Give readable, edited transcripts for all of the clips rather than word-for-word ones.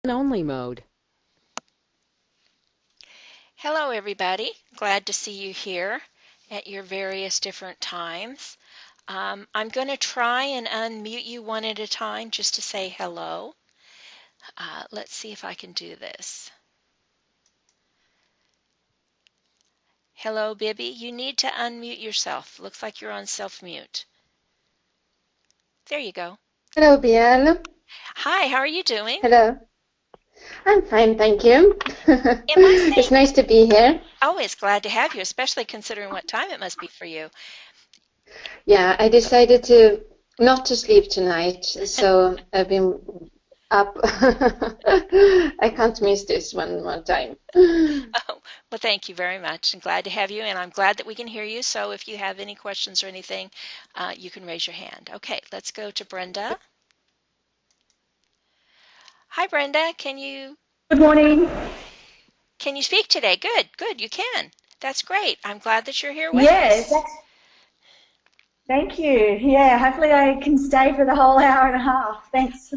only mode. Hello, everybody. Glad to see you here at your various different times. I'm going to try and unmute you one at a time just to say hello. Let's see if I can do this. Hello, Bibby. You need to unmute yourself. Looks like you're on self-mute. There you go. Hello, BL. Hi, how are you doing? Hello. I'm fine, thank you. Am I It's saying? nice to be here. Always glad to have you, especially considering what time it must be for you. Yeah, I decided to not to sleep tonight, so I've been up. I can't miss this one more time. Oh, well, thank you very much. I'm glad to have you, and I'm glad that we can hear you. So if you have any questions or anything, you can raise your hand. Okay, let's go to Brenda. Hi, Brenda. Good morning. Can you speak today? Good, good. You can. That's great. I'm glad that you're here with Yes, us. thank you. Yeah, hopefully I can stay for the whole hour and a half. Thanks.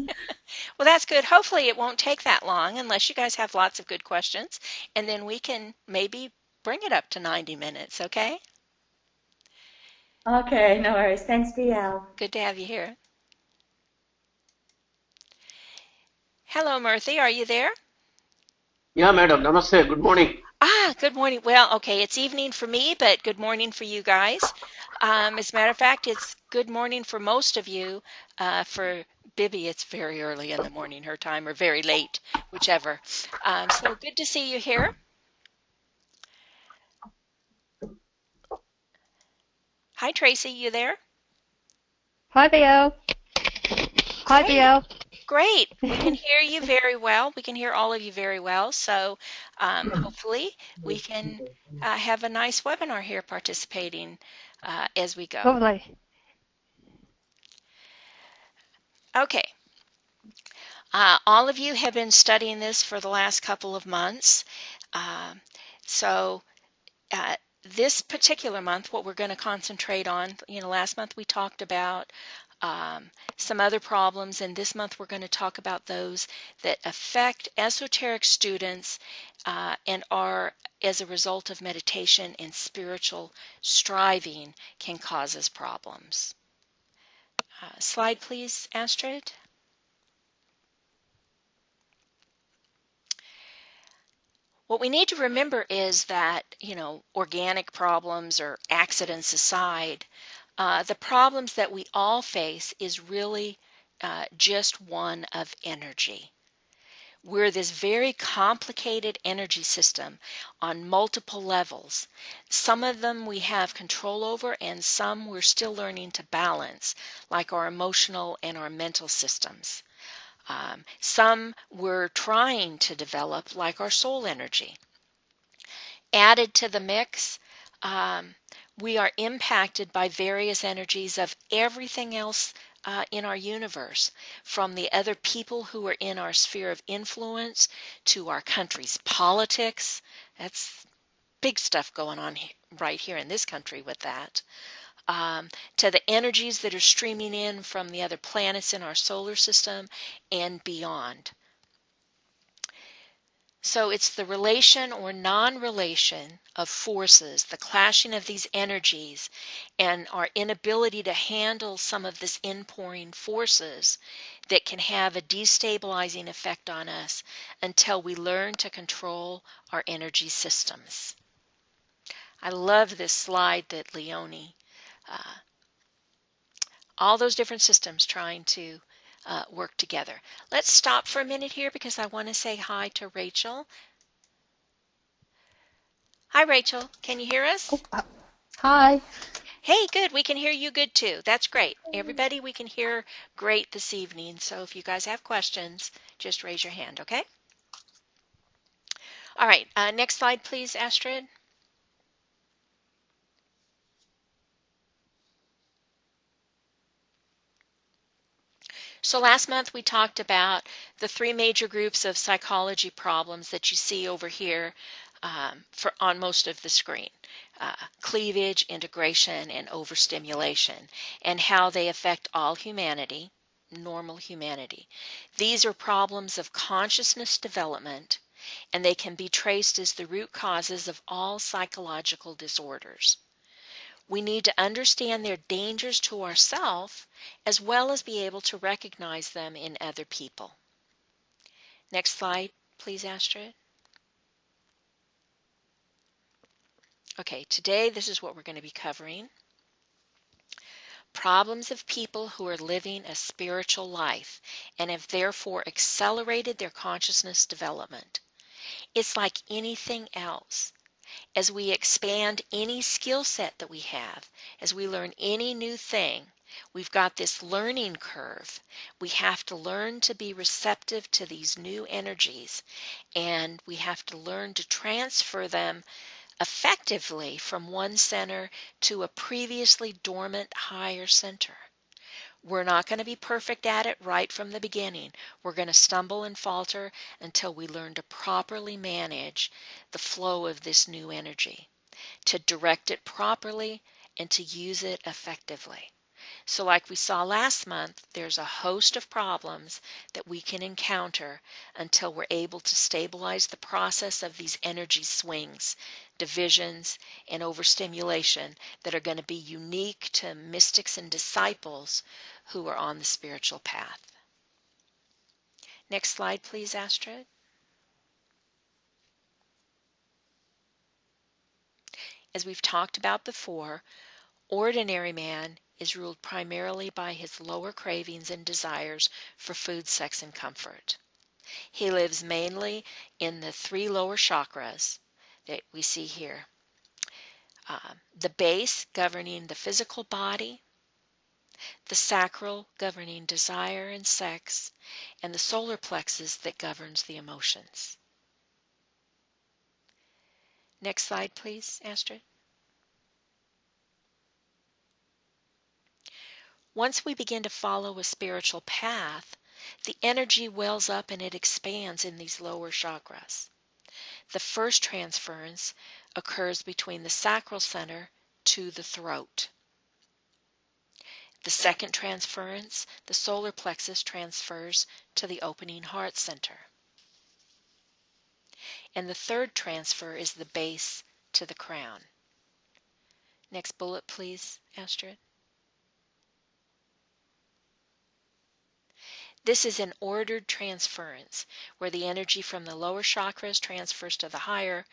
Well, that's good. Hopefully it won't take that long unless you guys have lots of good questions, and then we can maybe bring it up to 90 minutes, okay? Okay, no worries. Thanks, BL. Good to have you here. Hello, Murthy. Are you there? Yeah, madam. Namaste. Good morning. Good morning. Well, okay, it's evening for me, but good morning for you guys. As a matter of fact, it's good morning for most of you. For Bibby, it's very early in the morning, her time, or very late, whichever. So good to see you here. Hi, Tracy, you there? Hi, BL. Hi, Great. BL. Great. We can hear you very well. We can hear all of you very well. So hopefully we can have a nice webinar here participating as we go. Lovely. Okay. All of you have been studying this for the last couple of months. Uh, so this particular month, what we're going to concentrate on, last month we talked about some other problems, and this month we're going to talk about those that affect esoteric students and are as a result of meditation and spiritual striving can cause us problems. Slide, please, Astrid. What we need to remember is that, organic problems or accidents aside, the problems that we all face is really just one of energy. We're this very complicated energy system on multiple levels. Some of them we have control over, and some we're still learning to balance, like our emotional and our mental systems. Some we're trying to develop, like our soul energy. Added to the mix, we are impacted by various energies of everything else in our universe, from the other people who are in our sphere of influence to our country's politics. That's big stuff going on right here in this country with that. To the energies that are streaming in from the other planets in our solar system and beyond. So it's the relation or non-relation of forces, the clashing of these energies, and our inability to handle some of this inpouring forces that can have a destabilizing effect on us until we learn to control our energy systems. I love this slide that Leonie, all those different systems trying to work together. Let's stop for a minute here because I want to say hi to Rachel. Hi, Rachel. Can you hear us? Hi. Hey, good. We can hear you good too. That's great. Everybody, we can hear great this evening. So if you guys have questions, just raise your hand, okay? All right. Next slide, please, Astrid. So last month we talked about the three major groups of psychology problems that you see over here on most of the screen. Cleavage, integration, and overstimulation, and how they affect all humanity. normal humanity. These are problems of consciousness development, and they can be traced as the root causes of all psychological disorders. We need to understand their dangers to ourselves as well as be able to recognize them in other people. Next slide, please, Astrid. Okay, today this is what we're going to be covering. Problems of people who are living a spiritual life and have therefore accelerated their consciousness development. It's like anything else. As we expand any skill set that we have, as we learn any new thing, we've got this learning curve. We have to learn to be receptive to these new energies, and we have to learn to transfer them effectively from one center to a previously dormant higher center. We're not going to be perfect at it right from the beginning. We're going to stumble and falter until we learn to properly manage the flow of this new energy, to direct it properly, and to use it effectively. So like we saw last month, there's a host of problems that we can encounter until we're able to stabilize the process of these energy swings, divisions, and overstimulation that are going to be unique to mystics and disciples who are on the spiritual path. Next slide, please, Astrid. As we've talked about before, ordinary man is ruled primarily by his lower cravings and desires for food, sex, and comfort. He lives mainly in the 3 lower chakras that we see here. The base governing the physical body, the sacral governing desire and sex, and the solar plexus that governs the emotions. Next slide, please, Astrid. Once we begin to follow a spiritual path, the energy wells up and it expands in these lower chakras. The first transference occurs between the sacral center to the throat. The second transference, the solar plexus, transfers to the opening heart center. And the third transfer is the base to the crown. Next bullet, please, Astrid. This is an ordered transference where the energy from the lower chakras transfers to the higher,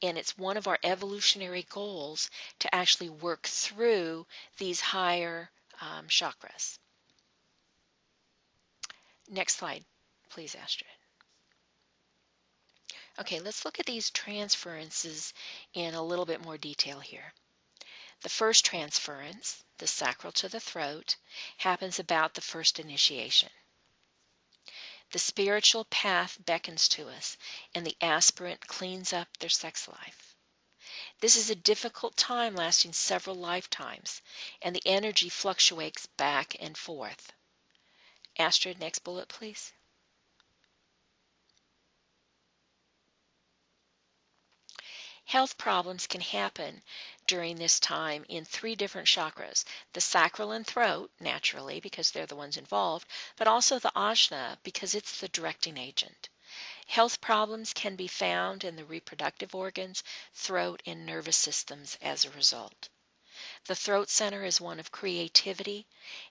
and it's one of our evolutionary goals to actually work through these higher chakras. Next slide, please, Astrid. Okay, let's look at these transferences in a little bit more detail here. The first transference, the sacral to the throat, happens about the first initiation. The spiritual path beckons to us, and the aspirant cleans up their sex life. This is a difficult time lasting several lifetimes, and the energy fluctuates back and forth. Astrid, next bullet, please. Health problems can happen during this time in 3 different chakras, the sacral and throat, naturally, because they're the ones involved, but also the ajna, because it's the directing agent. Health problems can be found in the reproductive organs, throat, and nervous systems as a result. The throat center is one of creativity,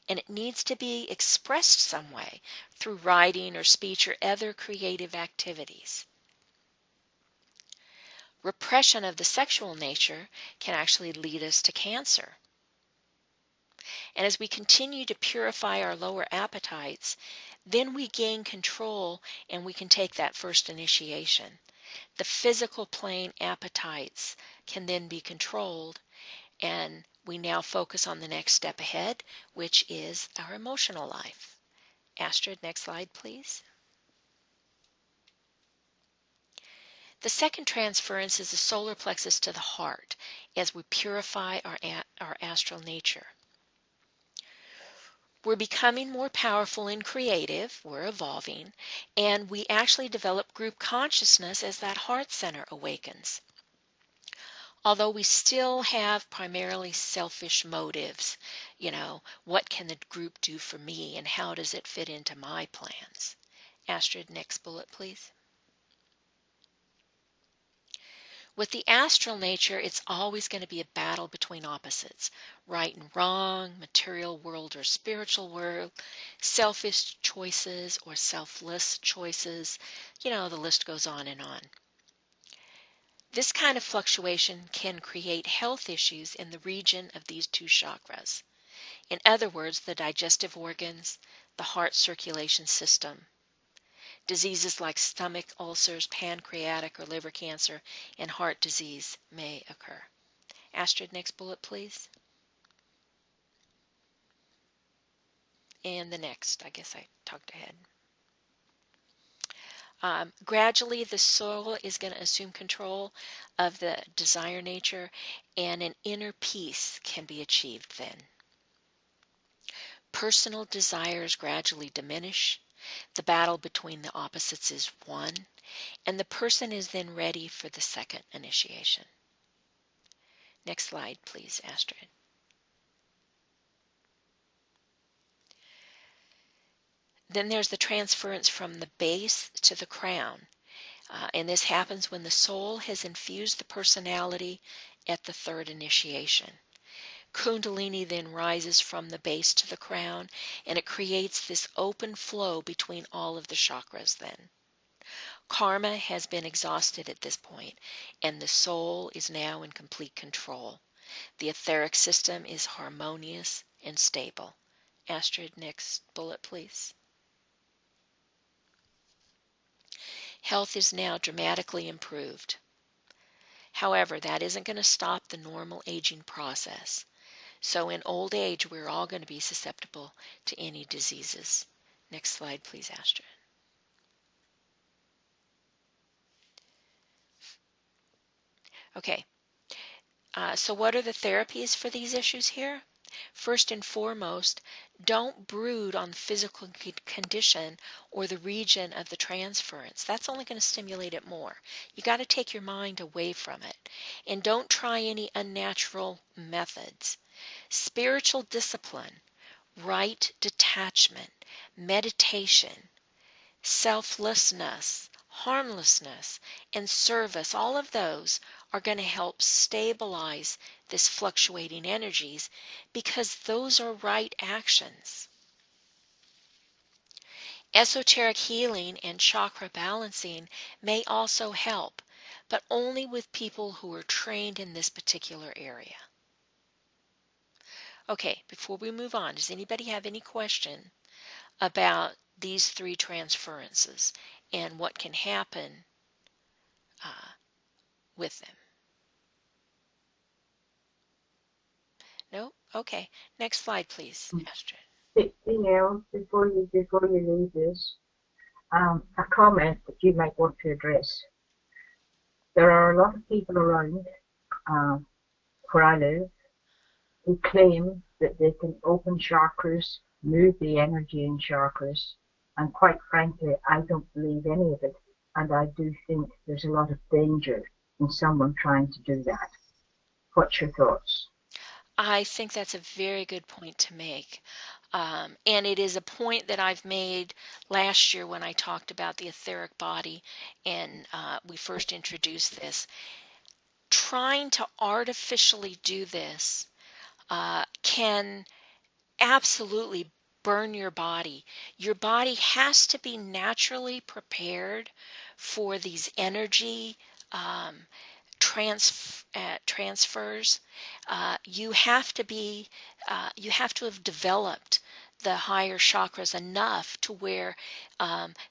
and it needs to be expressed some way through writing or speech or other creative activities. Repression of the sexual nature can actually lead us to cancer. And as we continue to purify our lower appetites, then we gain control and we can take that first initiation. The physical plane appetites can then be controlled, and we now focus on the next step ahead, which is our emotional life. Astrid, next slide, please. The second transference is the solar plexus to the heart as we purify our astral nature. We're becoming more powerful and creative, we're evolving, and we actually develop group consciousness as that heart center awakens. although we still have primarily selfish motives. What can the group do for me and how does it fit into my plans? Astrid, next bullet, please. With the astral nature, it's always going to be a battle between opposites, right and wrong, material world or spiritual world, selfish choices or selfless choices. The list goes on and on. This kind of fluctuation can create health issues in the region of these two chakras. In other words, the digestive organs, the heart circulation system. Diseases like stomach ulcers, pancreatic or liver cancer, and heart disease may occur. Astrid, next bullet, please. And the next. I guess I talked ahead. Gradually, the soul is going to assume control of the desire nature, and an inner peace can be achieved then. Personal desires gradually diminish. The battle between the opposites is won, and the person is then ready for the second initiation. Next slide, please, Astrid. Then there's the transference from the base to the crown. And this happens when the soul has infused the personality at the third initiation. Kundalini then rises from the base to the crown, and it creates this open flow between all of the chakras then. Karma has been exhausted at this point, and the soul is now in complete control. The etheric system is harmonious and stable. Astrid, next bullet, please. Health is now dramatically improved. However, that isn't going to stop the normal aging process. So in old age, we're all going to be susceptible to any diseases. Next slide, please, Astrid. Okay, so what are the therapies for these issues here? First and foremost, don't brood on the physical condition or the region of the transference. That's only going to stimulate it more. You got to take your mind away from it. And don't try any unnatural methods. Spiritual discipline, right detachment, meditation, selflessness, harmlessness, and service, all of those are going to help stabilize this fluctuating energies because those are right actions. Esoteric healing and chakra balancing may also help, but only with people who are trained in this particular area. Okay, before we move on, does anybody have any question about these three transferences and what can happen with them? No? Okay. Next slide, please, Astrid. Before you leave this, a comment that you might want to address. There are a lot of people around where I live who claim that they can open chakras, move the energy in chakras, and quite frankly, I don't believe any of it. And I do think there's a lot of danger in someone trying to do that. What's your thoughts? I think that's a very good point to make. And it is a point that I've made last year when I talked about the etheric body and we first introduced this. Trying to artificially do this can absolutely burn your body. Your body has to be naturally prepared for these energy transfers. You have to have developed the higher chakras enough to where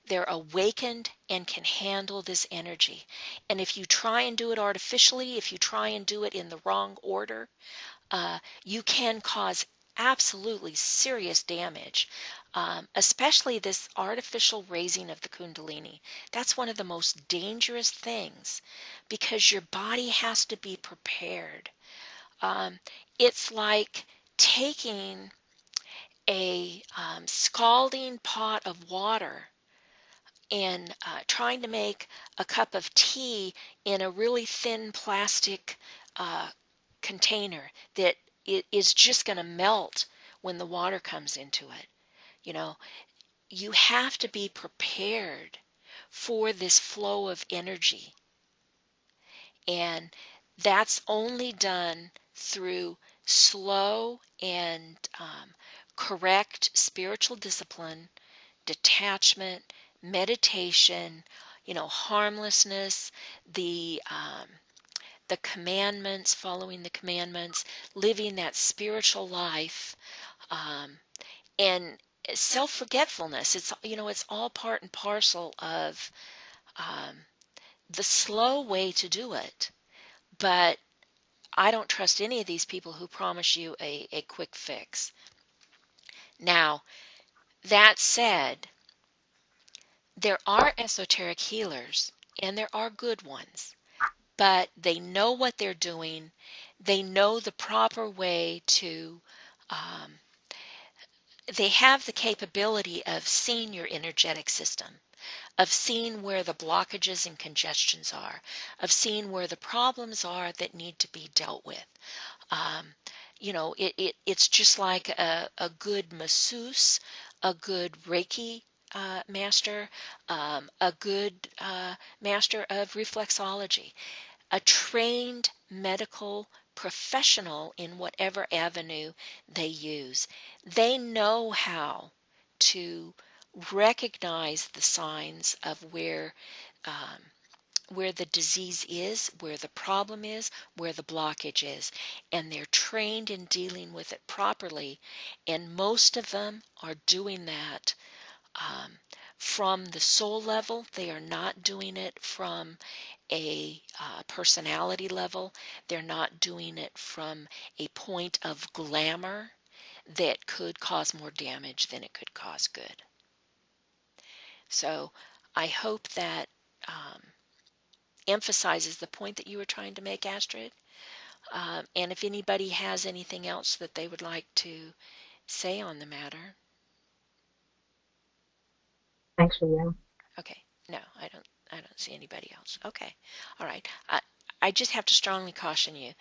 they're awakened and can handle this energy. And if you try and do it artificially, if you try and do it in the wrong order, you can cause absolutely serious damage, especially this artificial raising of the Kundalini. That's one of the most dangerous things because your body has to be prepared. It's like taking a scalding pot of water and trying to make a cup of tea in a really thin plastic container that it is just going to melt when the water comes into it. You know, you have to be prepared for this flow of energy. And that's only done through slow and correct spiritual discipline, detachment, meditation, harmlessness, the commandments, following the commandments, living that spiritual life, and self-forgetfulness. It's all part and parcel of the slow way to do it. But I don't trust any of these people who promise you a quick fix. Now, that said, there are esoteric healers, and there are good ones, but they know what they're doing. They know the proper way to, they have the capability of seeing your energetic system, of seeing where the blockages and congestions are, of seeing where the problems are that need to be dealt with. It's just like a good masseuse, a good Reiki master, a good master of reflexology, a trained medical professional in whatever avenue they use. They know how to recognize the signs of where the disease is, where the problem is, where the blockage is, and they're trained in dealing with it properly. And most of them are doing that from the soul level. They are not doing it from a personality level. They're not doing it from a point of glamour that could cause more damage than it could cause good. So I hope that emphasizes the point that you were trying to make, Astrid. And if anybody has anything else that they would like to say on the matter. Thanks, Leanne. Okay. No, I don't see anybody else. Okay. All right. I just have to strongly caution you.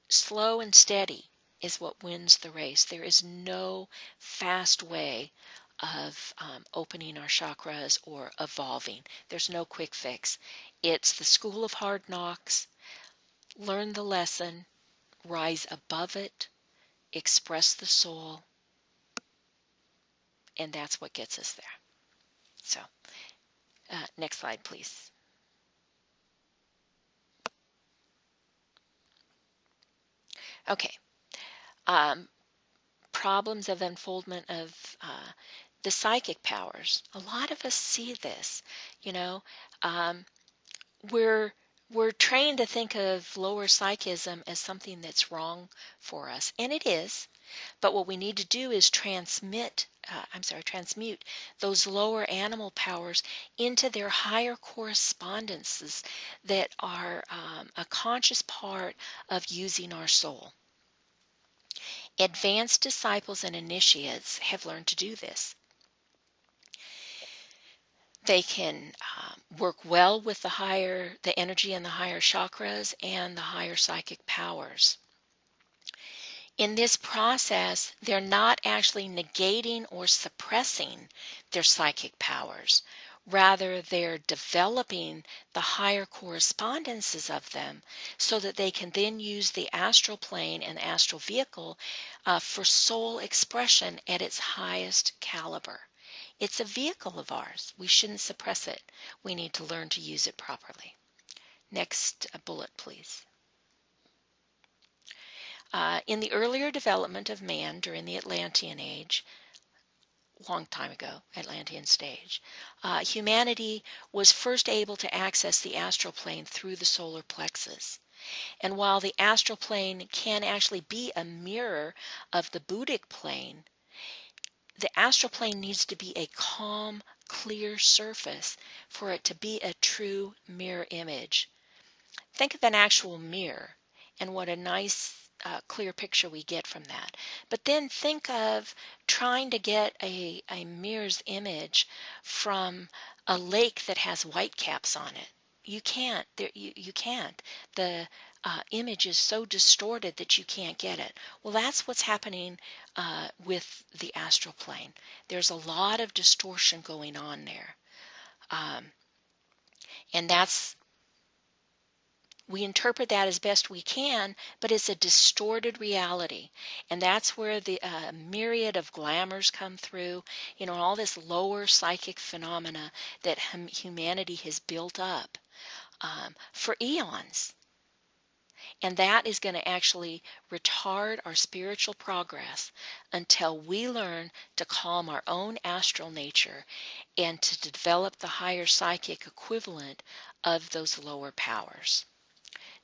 Slow and steady is what wins the race. There is no fast way of opening our chakras or evolving. There's no quick fix. It's the school of hard knocks. Learn the lesson, rise above it, express the soul, and that's what gets us there. So, next slide, please. Okay. Problems of unfoldment of the psychic powers. A lot of us see this. We're trained to think of lower psychism as something that's wrong for us, and it is. But what we need to do is transmute those lower animal powers into their higher correspondences that are a conscious part of using our soul. Advanced disciples and initiates have learned to do this. They can work well with the energy in the higher chakras and the higher psychic powers. In this process, they're not actually negating or suppressing their psychic powers. Rather, they're developing the higher correspondences of them so that they can then use the astral plane and astral vehicle for soul expression at its highest caliber. It's a vehicle of ours. We shouldn't suppress it. We need to learn to use it properly. Next bullet, please. In the earlier development of man during the Atlantean age, long time ago, Atlantean stage, humanity was first able to access the astral plane through the solar plexus. And while the astral plane can actually be a mirror of the Buddhic plane, the astral plane needs to be a calm, clear surface for it to be a true mirror image. Think of an actual mirror and what a nice clear picture we get from that. But then think of trying to get a mirror's image from a lake that has white caps on it. You can't. You can't. The image is so distorted that you can't get it. Well, that's what's happening with the astral plane. There's a lot of distortion going on there. And we interpret that as best we can, but it's a distorted reality. And that's where the myriad of glamours come through, all this lower psychic phenomena that humanity has built up for eons. And that is going to actually retard our spiritual progress until we learn to calm our own astral nature and to develop the higher psychic equivalent of those lower powers.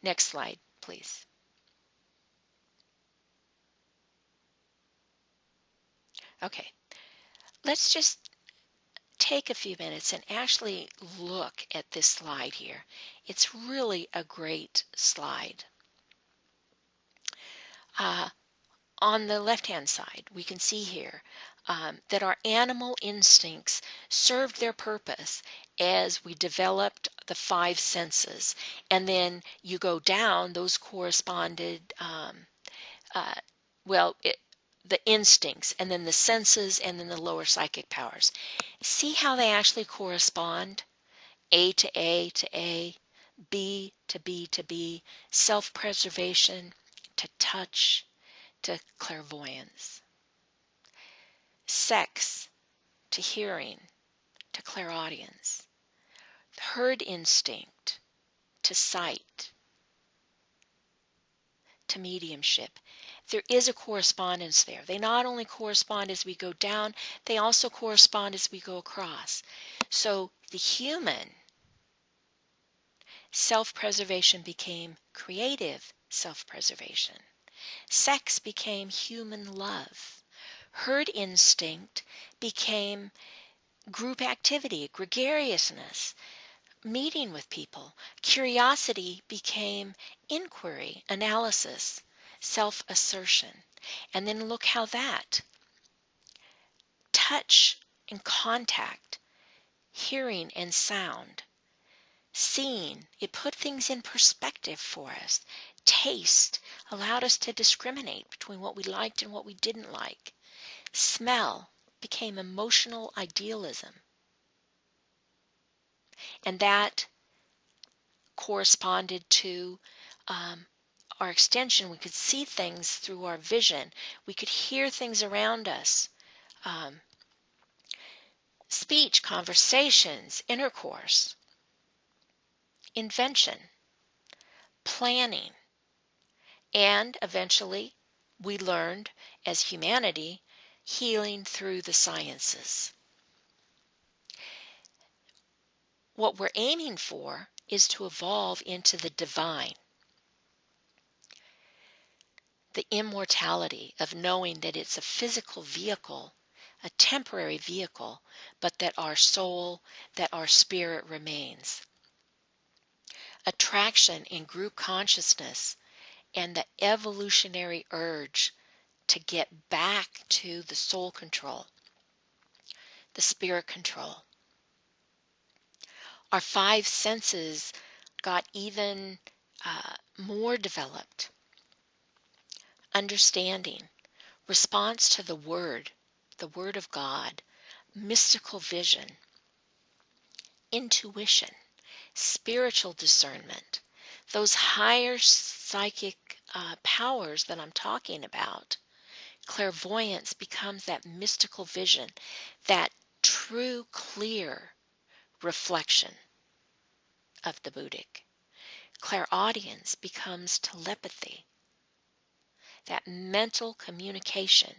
Next slide, please. Okay, let's just take a few minutes and actually look at this slide here. It's really a great slide. On the left-hand side, we can see here that our animal instincts served their purpose as we developed the five senses. And then you go down, those corresponded, the instincts, and then the senses, and then the lower psychic powers. See how they actually correspond? A to A to A, B to B to B, self-preservation to touch, to clairvoyance, sex to hearing, to clairaudience, herd instinct to sight, to mediumship. There is a correspondence there. They not only correspond as we go down, they also correspond as we go across. So the human self-preservation became creative self-preservation. Sex became human love. Herd instinct became group activity, gregariousness, meeting with people. Curiosity became inquiry, analysis, self-assertion. And then look how that touch and contact, hearing and sound, seeing, it put things in perspective for us. Taste allowed us to discriminate between what we liked and what we didn't like. Smell became emotional idealism. And that corresponded to our extension. We could see things through our vision. We could hear things around us. Speech, conversations, intercourse, invention, planning, and eventually we learned as humanity healing through the sciences. What we're aiming for is to evolve into the divine, the immortality of knowing that it's a physical vehicle, a temporary vehicle, but that our soul, that our spirit remains. Attraction in group consciousness and the evolutionary urge to get back to the soul control, the spirit control. Our five senses got even more developed. Understanding, response to the Word of God, mystical vision, intuition, spiritual discernment, those higher psychic powers that I'm talking about. Clairvoyance becomes that mystical vision, that true, clear reflection of the Buddhic. Clairaudience becomes telepathy, that mental communication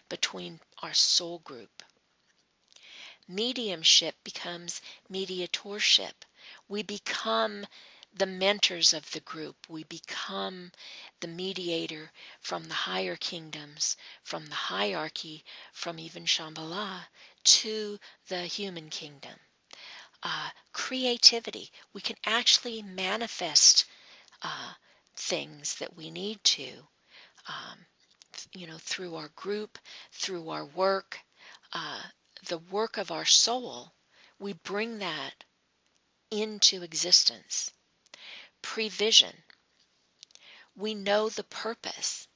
between our soul group. Mediumship becomes mediatorship. We become the mentors of the group. We become the mediator from the higher kingdoms, from the hierarchy, from even Shambhala to the human kingdom. Creativity. We can actually manifest things that we need to, through our group, through our work, the work of our soul. We bring that into existence. Prevision. We know the purpose,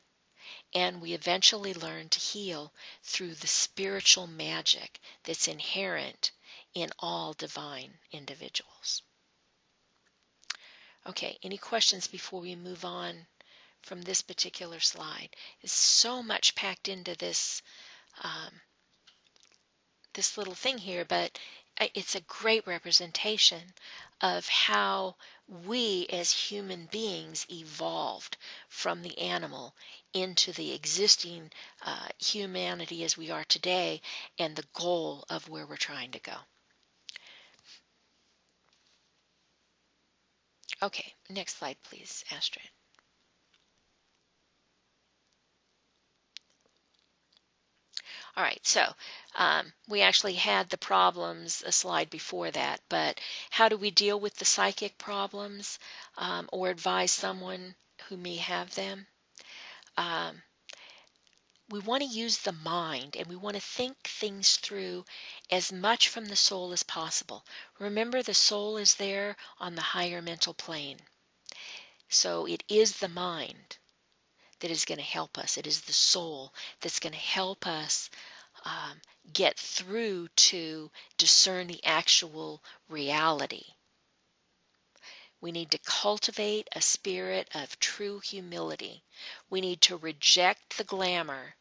and we eventually learn to heal through the spiritual magic that's inherent in all divine individuals. Okay, any questions before we move on from this particular slide? There's so much packed into this this little thing here, but it's a great representation of how we as human beings evolved from the animal into the existing humanity as we are today, and the goal of where we're trying to go. Okay, next slide please, Astrid. All right, so we actually had the problems a slide before that, but how do we deal with the psychic problems or advise someone who may have them? We want to use the mind, and we want to think things through as much from the soul as possible. Remember, the soul is there on the higher mental plane. So it is the mind that is going to help us. It is the soul that's going to help us get through to discern the actual reality. We need to cultivate a spirit of true humility. We need to reject the glamour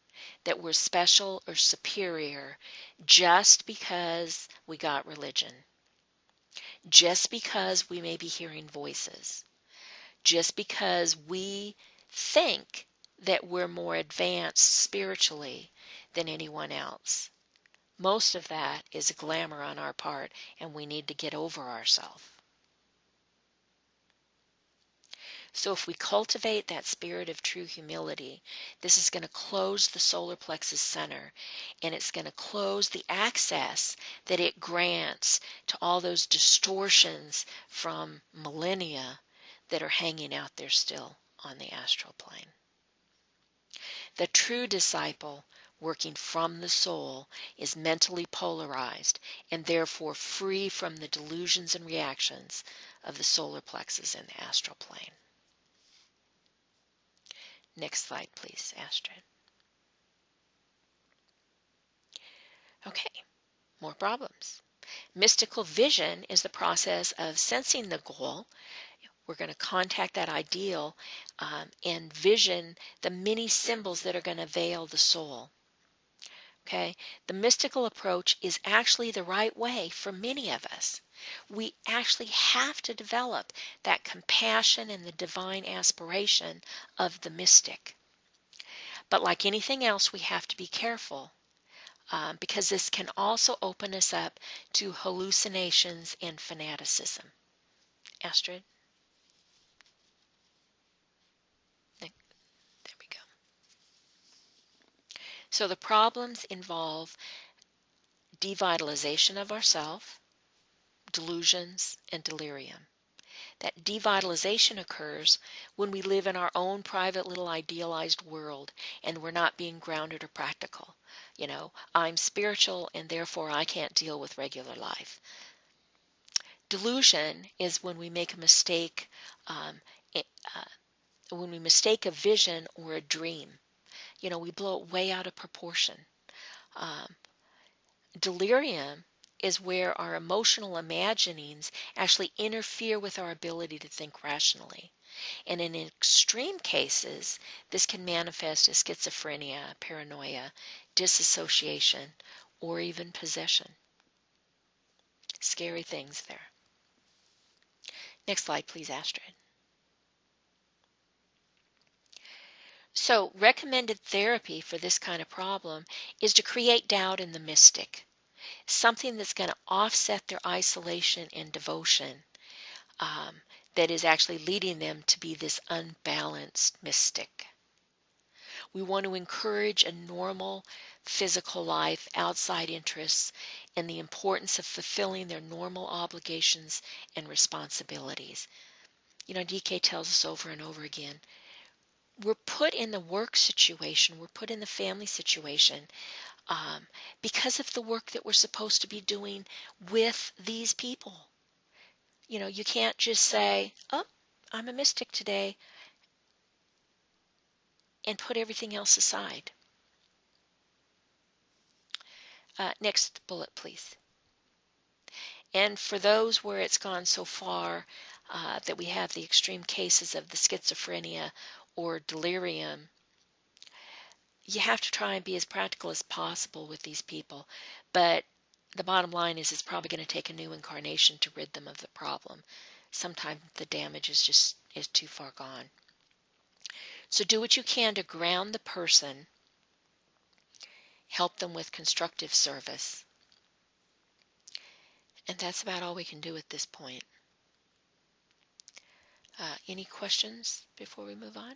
that we're special or superior just because we got religion, just because we may be hearing voices, just because we think that we're more advanced spiritually than anyone else. Most of that is glamour on our part, and we need to get over ourselves. So if we cultivate that spirit of true humility, this is going to close the solar plexus center, and it's going to close the access that it grants to all those distortions from millennia that are hanging out there still on the astral plane. The true disciple, working from the soul, is mentally polarized and therefore free from the delusions and reactions of the solar plexus and the astral plane. Next slide, please, Astrid. Okay, more problems. Mystical vision is the process of sensing the goal. We're going to contact that ideal and vision the many symbols that are going to veil the soul. Okay, the mystical approach is actually the right way for many of us. We actually have to develop that compassion and the divine aspiration of the mystic. But like anything else, we have to be careful because this can also open us up to hallucinations and fanaticism. Astrid? There we go. So the problems involve devitalization of ourself, delusions, and delirium. That devitalization occurs when we live in our own private little idealized world and we're not being grounded or practical. You know, I'm spiritual and therefore I can't deal with regular life. Delusion is when we make a mistake, when we mistake a vision or a dream. You know, we blow it way out of proportion. Delirium is where our emotional imaginings actually interfere with our ability to think rationally. And in extreme cases, this can manifest as schizophrenia, paranoia, disassociation, or even possession. Scary things there. Next slide, please, Astrid. So recommended therapy for this kind of problem is to create doubt in the mystic, something that's going to offset their isolation and devotion that is actually leading them to be this unbalanced mystic. We want to encourage a normal physical life, outside interests, and the importance of fulfilling their normal obligations and responsibilities. You know, DK tells us over and over again, we're put in the work situation, we're put in the family situation because of the work that we're supposed to be doing with these people. You can't just say, oh, I'm a mystic today, and put everything else aside. Next bullet, please. And for those where it's gone so far that we have the extreme cases of the schizophrenia or delirium, you have to try and be as practical as possible with these people. But the bottom line is it's probably going to take a new incarnation to rid them of the problem. Sometimes the damage is too far gone. So do what you can to ground the person, help them with constructive service. And that's about all we can do at this point. Any questions before we move on?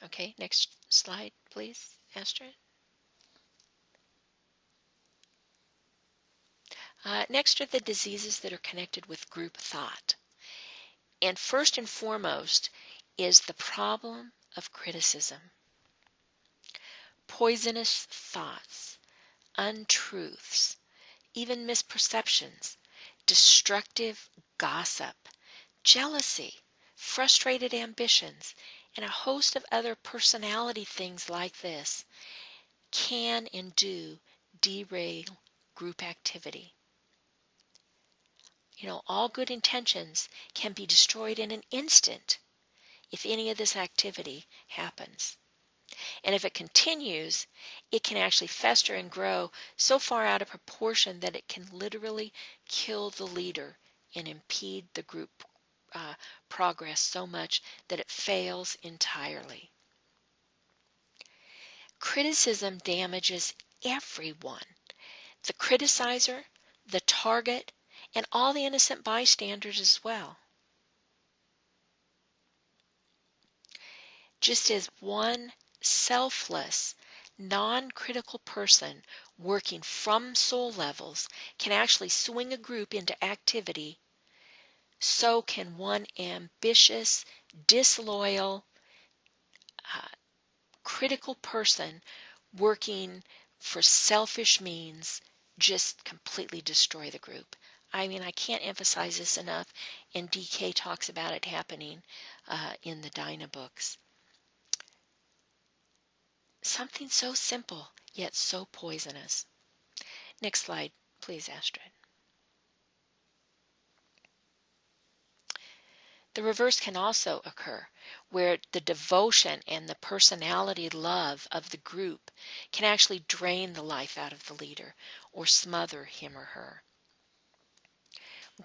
Okay, next slide, please, Astrid. Next are the diseases that are connected with group thought. And first and foremost is the problem of criticism. Poisonous thoughts, untruths, even misperceptions, destructive gossip, jealousy, frustrated ambitions, and a host of other personality things like this can and do derail group activity. All good intentions can be destroyed in an instant if any of this activity happens. And if it continues, it can actually fester and grow so far out of proportion that it can literally kill the leader and impede the group progress so much that it fails entirely. Criticism damages everyone. The criticizer, the target, and all the innocent bystanders as well. Just as one selfless, non-critical person working from soul levels can actually swing a group into activity, so can one ambitious, disloyal, critical person working for selfish means just completely destroy the group. I mean, I can't emphasize this enough, and DK talks about it happening in the Dyna books. Something so simple, yet so poisonous. Next slide, please, Astrid. The reverse can also occur, where the devotion and the personality love of the group can actually drain the life out of the leader or smother him or her.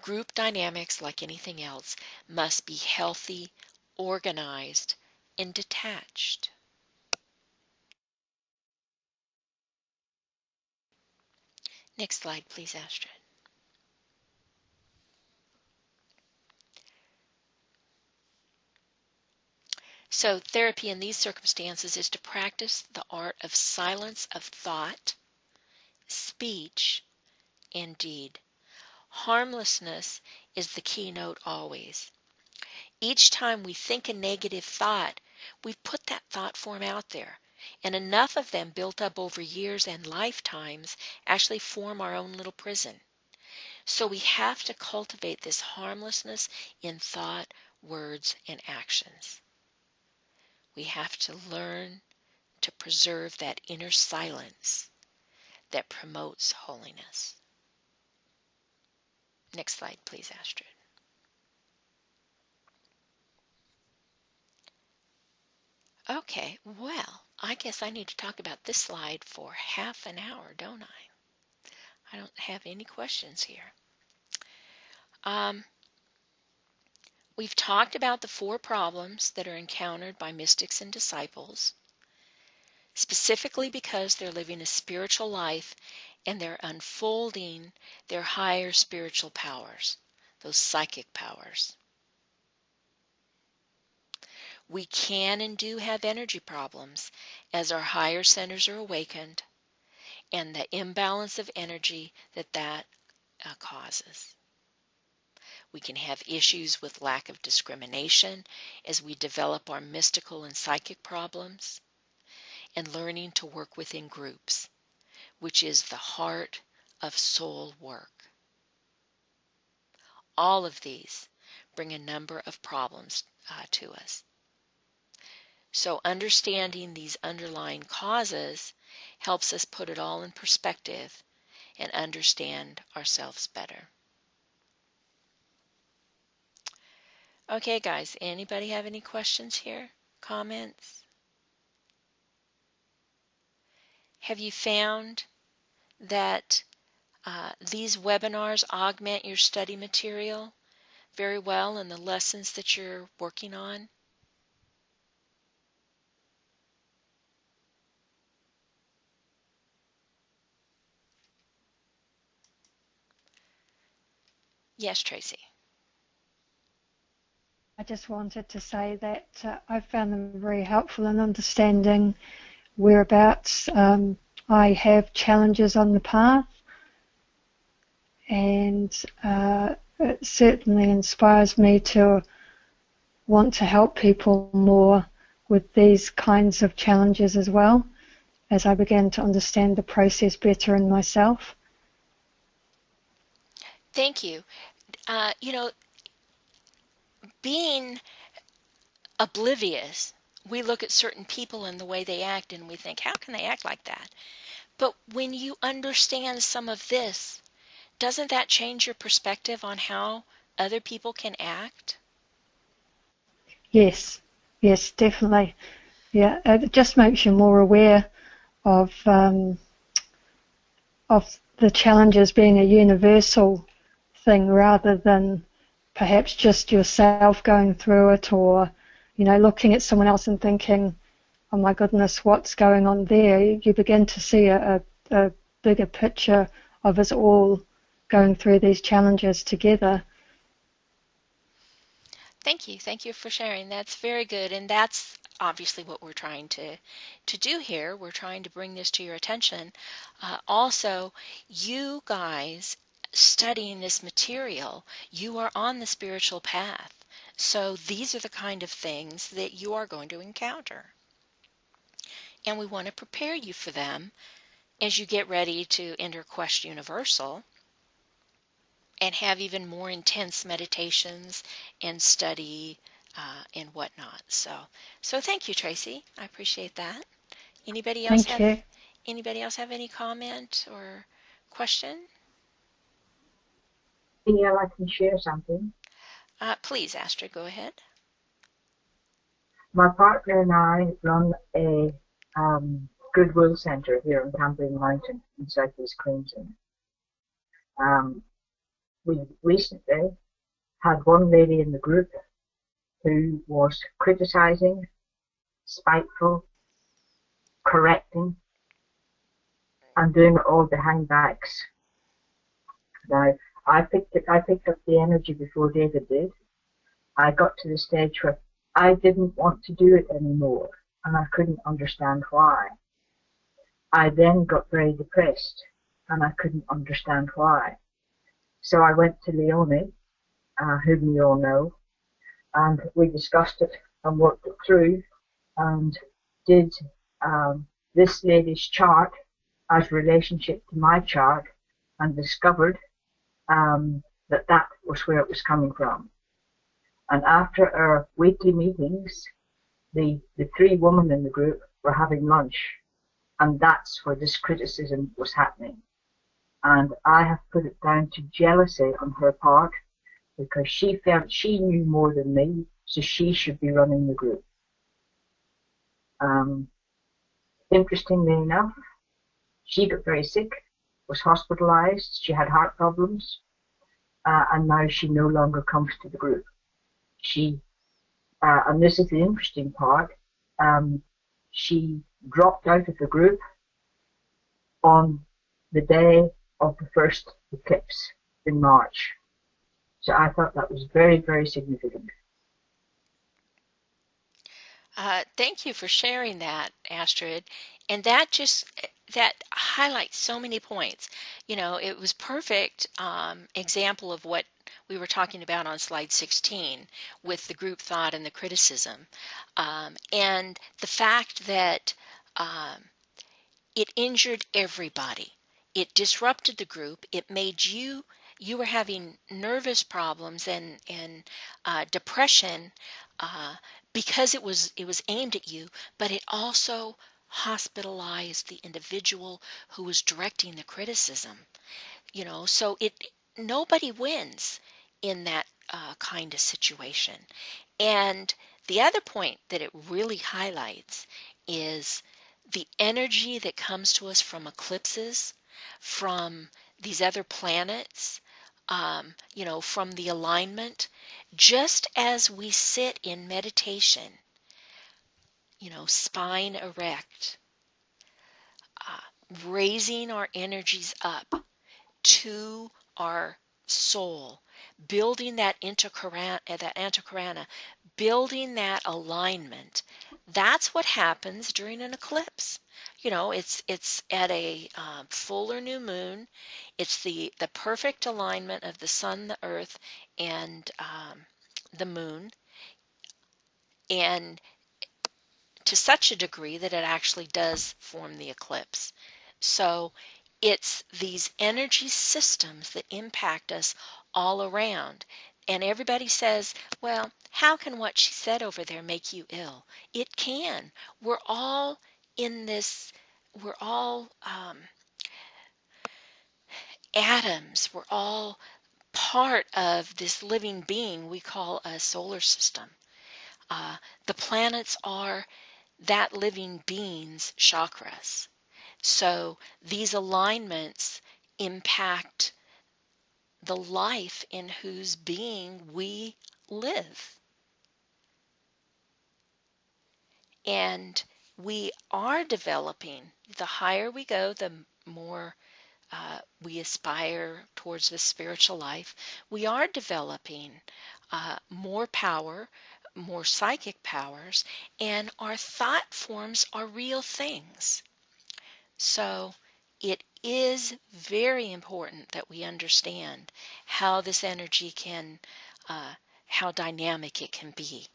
Group dynamics, like anything else, must be healthy, organized, and detached. Next slide, please, Astrid. So therapy in these circumstances is to practice the art of silence of thought, speech, and deed. Harmlessness is the keynote always. Each time we think a negative thought, we've put that thought form out there, and enough of them built up over years and lifetimes actually form our own little prison. So we have to cultivate this harmlessness in thought, words, and actions. We have to learn to preserve that inner silence that promotes holiness. Next slide, please, Astrid. Okay, well, I guess I need to talk about this slide for half an hour, don't I? I don't have any questions here. We've talked about the 4 problems that are encountered by mystics and disciples, specifically because they're living a spiritual life and they're unfolding their higher spiritual powers, those psychic powers. We can and do have energy problems as our higher centers are awakened and the imbalance of energy that causes. We can have issues with lack of discrimination as we develop our mystical and psychic problems, and learning to work within groups, which is the heart of soul work. all of these bring a number of problems to us. So understanding these underlying causes helps us put it all in perspective and understand ourselves better. Okay, guys, anybody have any questions here? Comments? Have you found that these webinars augment your study material very well in the lessons that you're working on? Yes, Tracy. I just wanted to say that I found them very helpful in understanding whereabouts I have challenges on the path, and it certainly inspires me to want to help people more with these kinds of challenges as well, as I began to understand the process better in myself. Thank you. Being oblivious, we look at certain people and the way they act and we think, how can they act like that? But when you understand some of this, doesn't that change your perspective on how other people can act? Yes, definitely. Yeah, it just makes you more aware of the challenges being a universal thing rather than perhaps just yourself going through it, or looking at someone else and thinking, oh my goodness, what's going on there? You begin to see a bigger picture of us all going through these challenges together. Thank you. Thank you for sharing. That's very good. And that's obviously what we're trying to do here. We're trying to bring this to your attention. Also, you guys studying this material, you are on the spiritual path. So these are the kind of things that you are going to encounter. And we want to prepare you for them as you get ready to enter Quest Universal and have even more intense meditations and study and whatnot. So thank you, Tracy. I appreciate that. Anybody else Thank you. have any comment or question? BL, I can share something. Please, Astrid, go ahead. My partner and I run a Goodwill Centre here in Cambrian Mountain in southeast Queensland. We recently had one lady in the group who was criticising, spiteful, correcting, and doing it all behind backs. Now, I picked up the energy before David did. I got to the stage where I didn't want to do it anymore, and I couldn't understand why. I then got very depressed, and I couldn't understand why. So I went to Leonie, whom you all know, and we discussed it and worked it through, and did this lady's chart as relationship to my chart, and discovered that was where it was coming from. And after our weekly meetings, the three women in the group were having lunch, and that's where this criticism was happening. And I have put it down to jealousy on her part, because she felt she knew more than me, so she should be running the group. Interestingly enough, she got very sick, was hospitalized, she had heart problems, and now she no longer comes to the group. She, and this is the interesting part, she dropped out of the group on the day of the first eclipse in March. So I thought that was very, very significant. Thank you for sharing that, Astrid. And that highlights so many points. It was perfect example of what we were talking about on slide 16 with the group thought and the criticism. And the fact that it injured everybody. It disrupted the group. It made you you were having nervous problems and depression because it was aimed at you, but it also hospitalized the individual who was directing the criticism. So nobody wins in that kind of situation. And the other point that it really highlights is the energy that comes to us from eclipses, from these other planets, from the alignment. Just as we sit in meditation, spine erect, raising our energies up to our soul, building that antakarana, building that alignment. That's what happens during an eclipse. It's at a full or new moon. It's the perfect alignment of the sun, the earth, and the moon, and to such a degree that it actually does form the eclipse. So it's these energy systems that impact us all around. And everybody says, well, how can what she said over there make you ill? It can. We're all in this, we're all atoms. We're all part of this living being we call a solar system. The planets are that living being's chakras. So these alignments impact the life in whose being we live. And we are developing, the higher we go, the more we aspire towards the spiritual life. We are developing more power, more psychic powers, and our thought forms are real things. So it is very important that we understand how this energy can, how dynamic it can be,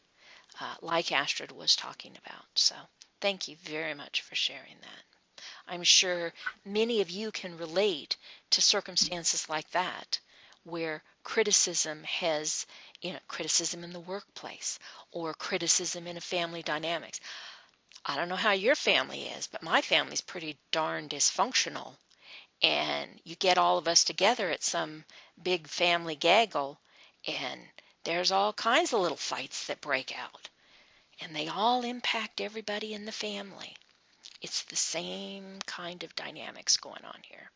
like Astrid was talking about. So thank you very much for sharing that. I'm sure many of you can relate to circumstances like that, where criticism has, criticism in the workplace or criticism in a family dynamics. I don't know how your family is, but my family's pretty darn dysfunctional. And you get all of us together at some big family gaggle, and there's all kinds of little fights that break out. And they all impact everybody in the family. It's the same kind of dynamics going on here.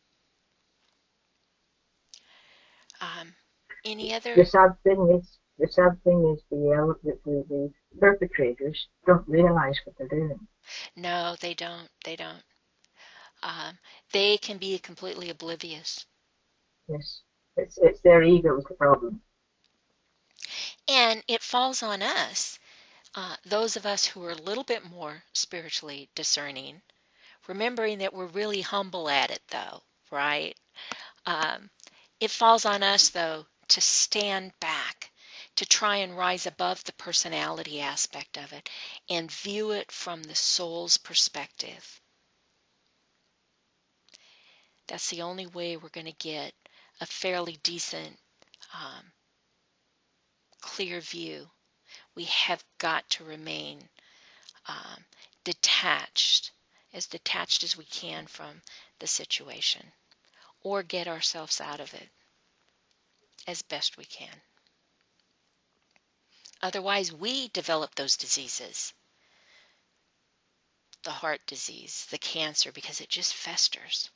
Any other? The sad thing is the perpetrators don't realize what they're doing. No, they don't. They can be completely oblivious. Yes, it's their ego's the problem. And it falls on us, those of us who are a little bit more spiritually discerning, remembering that we're really humble at it, though, right? It falls on us, though, to stand back, to try and rise above the personality aspect of it and view it from the soul's perspective. That's the only way we're going to get a fairly decent, clear view. We have got to remain detached as we can from the situation, or get ourselves out of it as best we can. Otherwise, we develop those diseases, the heart disease, the cancer, because it just festers.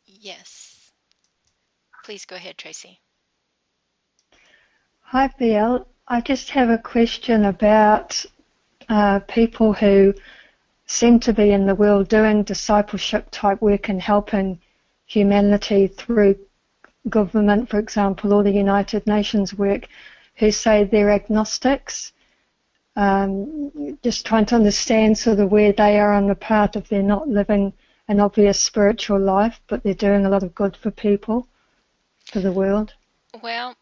Yes. Please go ahead, Tracy. Hi, BL. I just have a question about people who seem to be in the world doing discipleship type work and helping humanity through government, for example, or the United Nations work, who say they're agnostics. Just trying to understand sort of where they are on the path if they're not living an obvious spiritual life, but they're doing a lot of good for people, for the world. Well,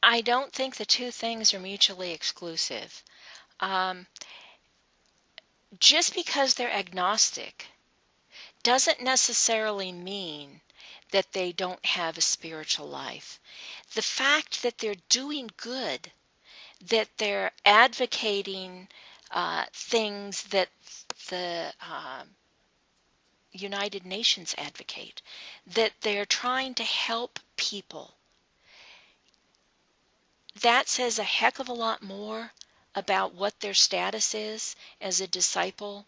I don't think the two things are mutually exclusive. Just because they're agnostic doesn't necessarily mean that they don't have a spiritual life. The fact that they're doing good, that they're advocating things that the United Nations advocate, that they're trying to help people, that says a heck of a lot more about what their status is as a disciple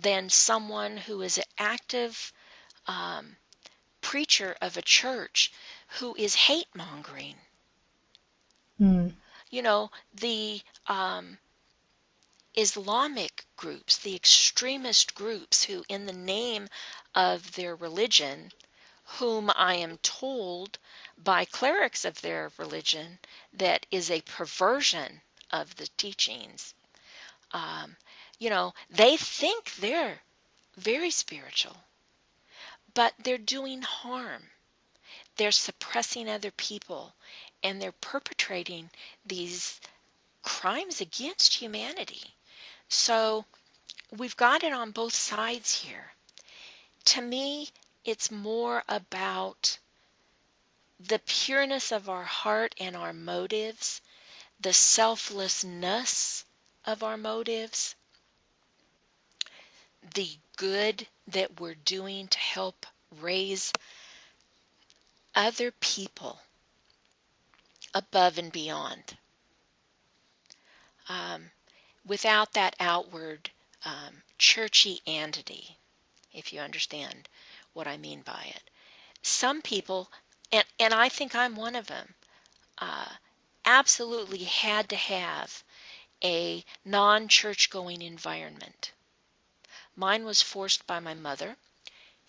than someone who is an active preacher of a church who is hate-mongering. You know, the Islamic groups, the extremist groups who, in the name of their religion, whom I am told by clerics of their religion that is a perversion of the teachings, you know, they think they're very spiritual, but they're doing harm. They're suppressing other people, and they're perpetrating these crimes against humanity. So we've got it on both sides here. To me, it's more about the pureness of our heart and our motives, the selflessness of our motives, the good that we're doing to help raise other people above and beyond, without that outward churchy entity, if you understand what I mean by it. Some people, and I think I'm one of them, absolutely had to have a non-church going environment. Mine was forced by my mother.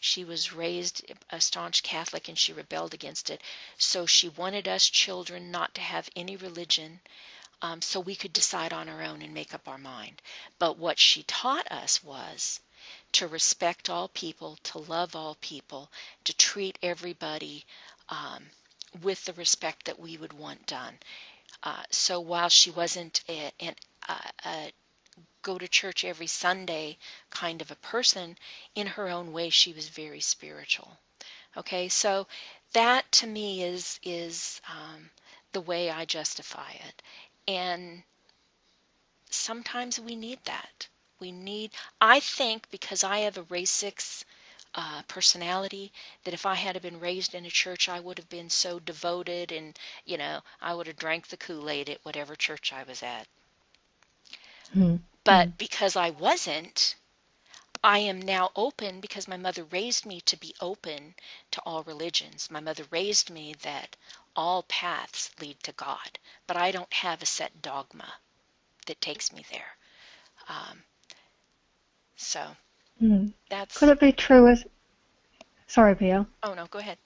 She was raised a staunch Catholic and she rebelled against it. So she wanted us children not to have any religion, so we could decide on our own and make up our mind. But what she taught us was to respect all people, to love all people, to treat everybody with the respect that we would want done. So while she wasn't a go to church every Sunday kind of a person, in her own way she was very spiritual. Okay, so that to me is the way I justify it. And sometimes we need that. I think because I have a race 6 personality, that if I had been raised in a church, I would have been so devoted and, you know, I would have drank the Kool-Aid at whatever church I was at. But because I wasn't, I am now open because my mother raised me to be open to all religions. My mother raised me that all paths lead to God, but I don't have a set dogma that takes me there. So that's... Could it be true as... Sorry, BL. Oh, no, go ahead.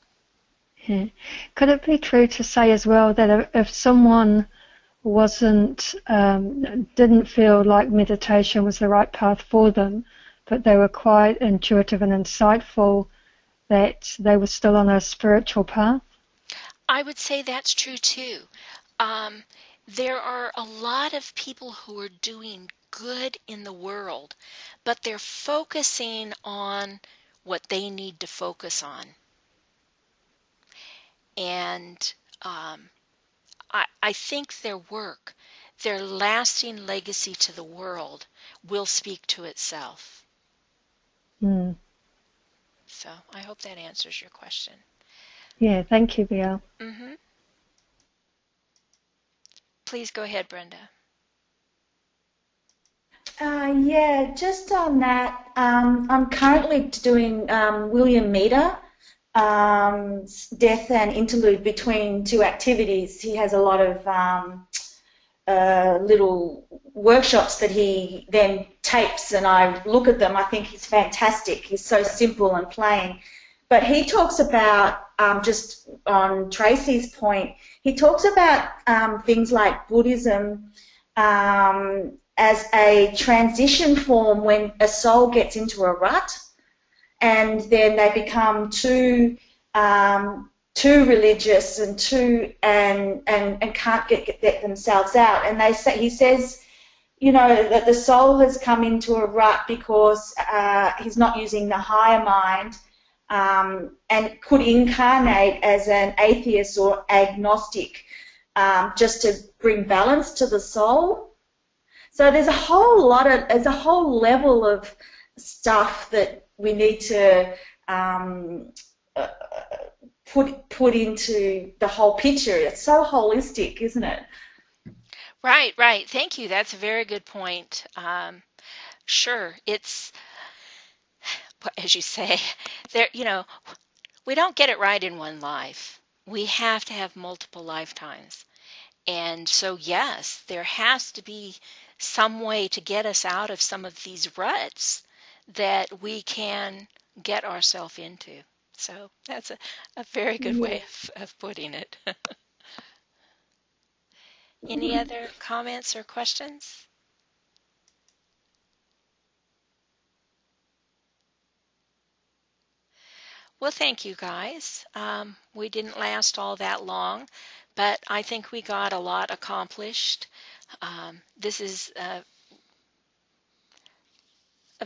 Yeah. Could it be true to say as well that if someone didn't feel like meditation was the right path for them, but they were quite intuitive and insightful, that they were still on a spiritual path? I would say that's true too. There are a lot of people who are doing good in the world, but they're focusing on what they need to focus on. And I think their work, their lasting legacy to the world, will speak to itself. So I hope that answers your question. Yeah, thank you, BL. Please go ahead, Brenda. Yeah, just on that, I'm currently doing William Meader, Death and Interlude between two activities. He has a lot of little workshops that he then tapes, and I look at them. I think he's fantastic. He's so simple and plain. But he talks about, just on Tracy's point, he talks about things like Buddhism as a transition form when a soul gets into a rut and then they become too religious and can't get themselves out. And he says, you know, that the soul has come into a rut because he's not using the higher mind, and could incarnate as an atheist or agnostic, just to bring balance to the soul. So there's a whole level of stuff that we need to put into the whole picture. It's so holistic, isn't it? Right, right. Thank you. That's a very good point. Sure, it's, as you say, there. We don't get it right in one life. We have to have multiple lifetimes. And so, yes, there has to be some way to get us out of some of these ruts that we can get ourselves into. So that's a very good way of putting it. Any other comments or questions? Well, thank you guys. We didn't last all that long, but I think we got a lot accomplished. This is a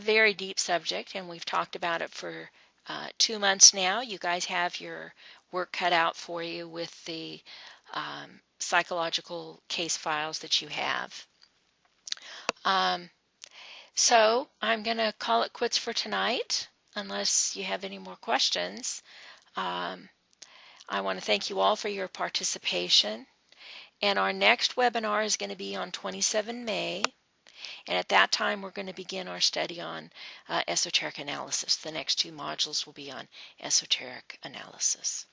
very deep subject, and we've talked about it for 2 months now. You guys have your work cut out for you with the psychological case files that you have. So I'm going to call it quits for tonight, unless you have any more questions. I want to thank you all for your participation. And our next webinar is going to be on 27 May. And at that time, we're going to begin our study on esoteric analysis. The next 2 modules will be on esoteric analysis.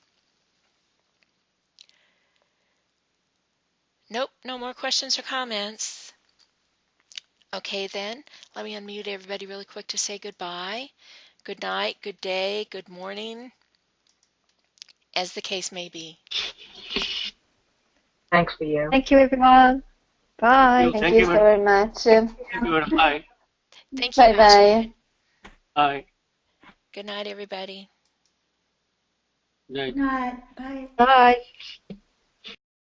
Nope, no more questions or comments. Okay then, let me unmute everybody really quick to say goodbye. Good night, good day, good morning, as the case may be. Thanks for you. Thank you, everyone. Bye. Thank you so very much. Thank you. Bye. Thank you. Bye-bye. Bye. Good night, everybody. Good night. Good night. Bye. Bye.